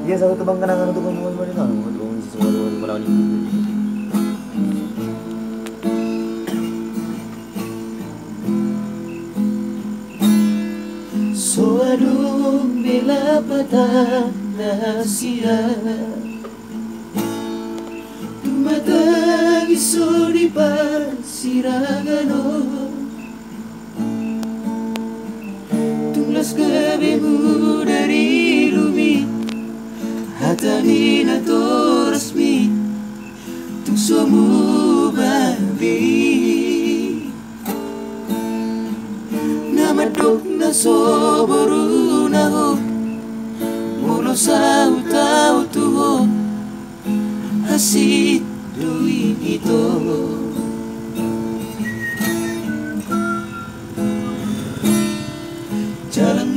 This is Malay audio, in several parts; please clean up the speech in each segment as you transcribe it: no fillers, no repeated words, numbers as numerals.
Iya, satu tebang kenangan untuk kamu kembali lah. Untuk semua malam ini. Soadung bila patah nasihat Tumatang iso di parsiragano Tunglas gabimu dari lumi Hatani na to resmi Tung somu babi Namadok na soboro na ho Mula sa utaw tuho Hasid duwi ito Jalang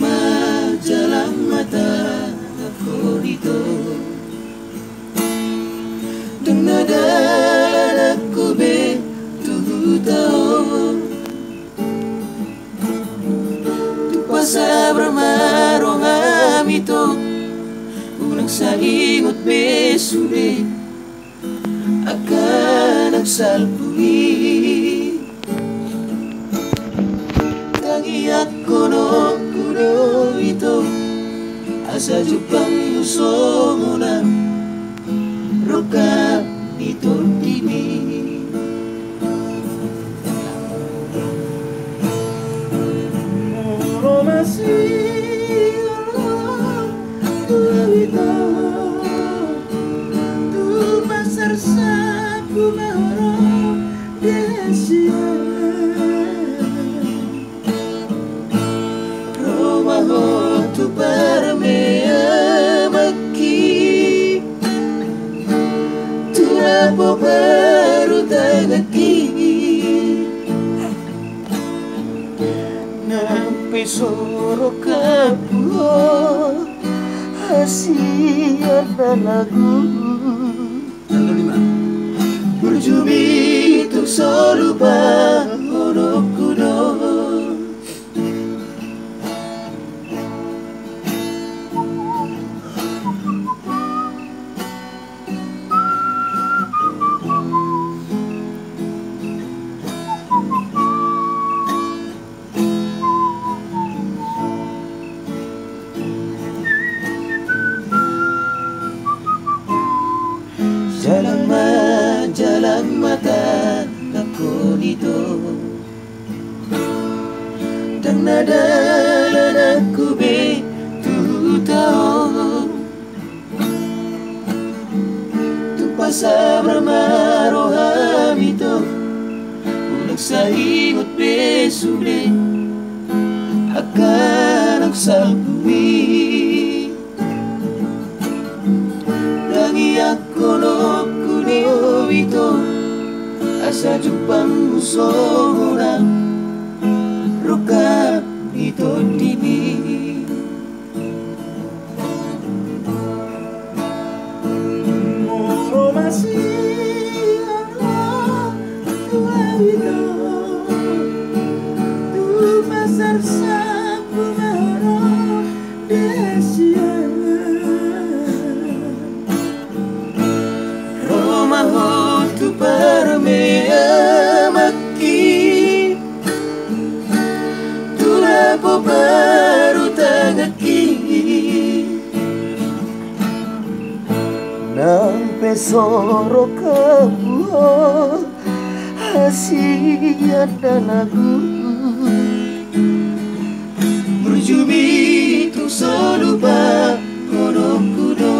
mata ako dito Dung nadalan ako be tuhutaw Sa bermarong amito Unang sa ingot besuli Akan nagsalpuhi Tangiyak kono kuno ito Asa jupang muso mo na Roka ito dini Tu pasar sapu mahoro desia Romaho tu parmea maki Tu rapo baru tagaki Nampai soro kapuho Hasil dan lagu Berjumi tuk solupa Hodok kudo Jalang mata aku dito Dan nadalan aku be tutao Tu pasa bermaro hamito Ulag sa ingot be sule Akan nagsalpuwi Lagi ako ito asa jupang muso na roka ito dini moro masih tua ito tu pasar sapu mahoro desia tu parmea maki Tu rapo baru tagaki Nampe soro kabuho Hasil dan lagu Berjumi tu solupa Kodok kudo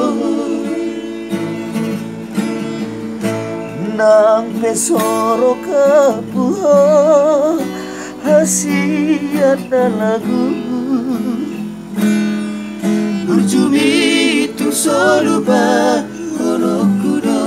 Nang pesoro kapuho Hasil dan lagu Berjumi tu solupa Kodok kudo